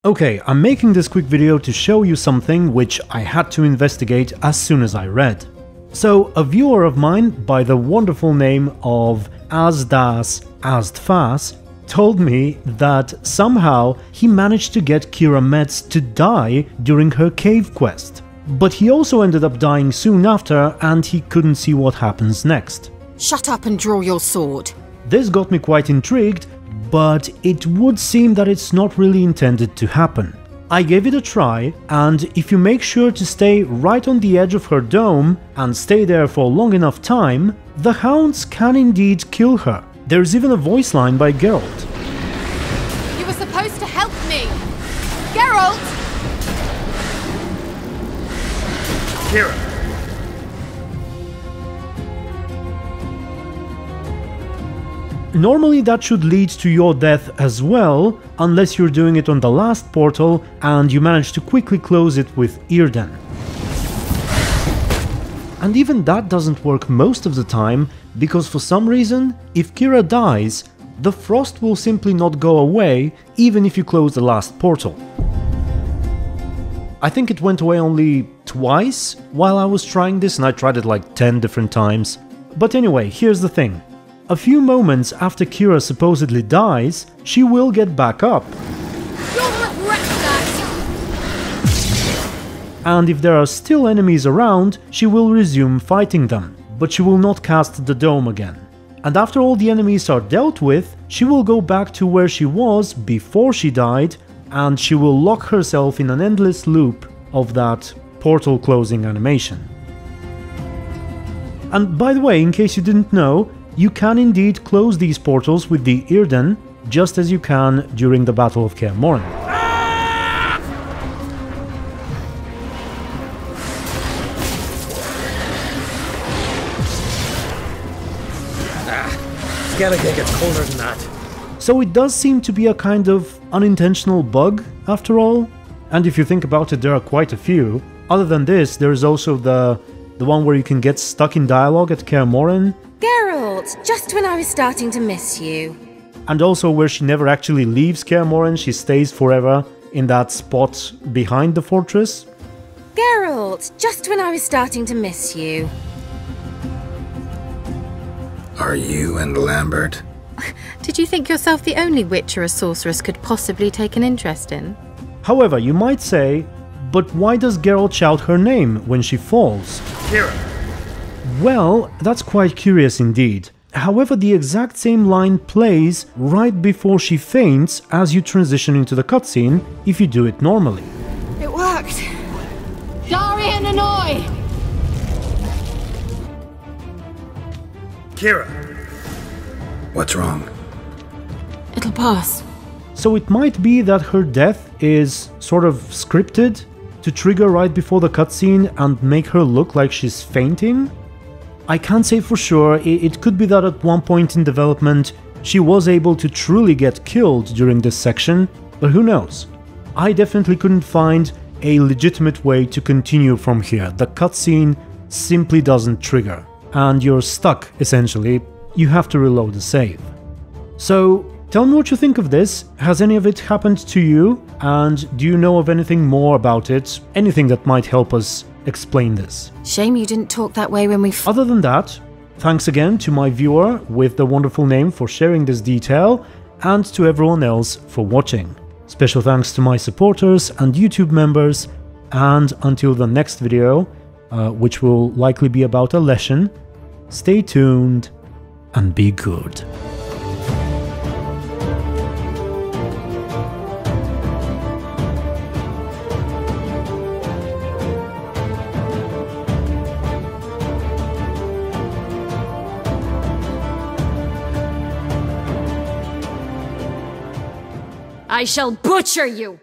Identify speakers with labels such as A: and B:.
A: Okay, I'm making this quick video to show you something which I had to investigate as soon as I read. So, a viewer of mine by the wonderful name of asdfas told me that somehow he managed to get Keira Metz to die during her cave quest. But he also ended up dying soon after and he couldn't see what happens next.
B: Shut up and draw your sword.
A: This got me quite intrigued, but it would seem that it's not really intended to happen. I gave it a try, and if you make sure to stay right on the edge of her dome and stay there for long enough time, the hounds can indeed kill her. There's even a voice line by Geralt.
B: You were supposed to help me! Geralt!
C: Keira!
A: Normally that should lead to your death as well, unless you're doing it on the last portal and you manage to quickly close it with Yrden. And even that doesn't work most of the time, because for some reason, if Keira dies, the frost will simply not go away even if you close the last portal. I think it went away only twice while I was trying this, and I tried it like 10 different times. But anyway, here's the thing. A few moments after Keira supposedly dies, she will get back up.
B: You'll regret that!
A: And if there are still enemies around, she will resume fighting them, but she will not cast the dome again. And after all the enemies are dealt with, she will go back to where she was before she died, and she will lock herself in an endless loop of that portal closing animation. And by the way, in case you didn't know, you can indeed close these portals with the Yrden, just as you can during the Battle of Kaer Morhen.
C: Skellige gets colder than that.
A: So it does seem to be a kind of unintentional bug, after all. And if you think about it, there are quite a few. Other than this, there is also the one where you can get stuck in dialogue at Kaer Morhen.
B: Geralt, just when I was starting to miss you.
A: And also where she never actually leaves Kaer Morhen, she stays forever in that spot behind the fortress.
B: Geralt, just when I was starting to miss you.
D: Are you and Lambert?
E: Did you think yourself the only witch or a sorceress could possibly take an interest in?
A: However, you might say, but why does Geralt shout her name when she falls?
C: Keira!
A: Well, that's quite curious indeed. However, the exact same line plays right before she faints as you transition into the cutscene if you do it normally.
B: It worked. Darian Annoy!
C: Keira!
D: What's wrong?
B: It'll pass.
A: So it might be that her death is sort of scripted to trigger right before the cutscene and make her look like she's fainting? I can't say for sure. It could be that at one point in development she was able to truly get killed during this section, but who knows? I definitely couldn't find a legitimate way to continue from here. The cutscene simply doesn't trigger, and you're stuck essentially. You have to reload the save. So tell me what you think of this. Has any of it happened to you? And do you know of anything more about it? Anything that might help us explain this?
B: Shame you didn't talk that way when we
A: Other than that, thanks again to my viewer with the wonderful name for sharing this detail, and to everyone else for watching. Special thanks to my supporters and YouTube members, and until the next video, which will likely be about a Leshen, stay tuned and be good.
B: I shall butcher you!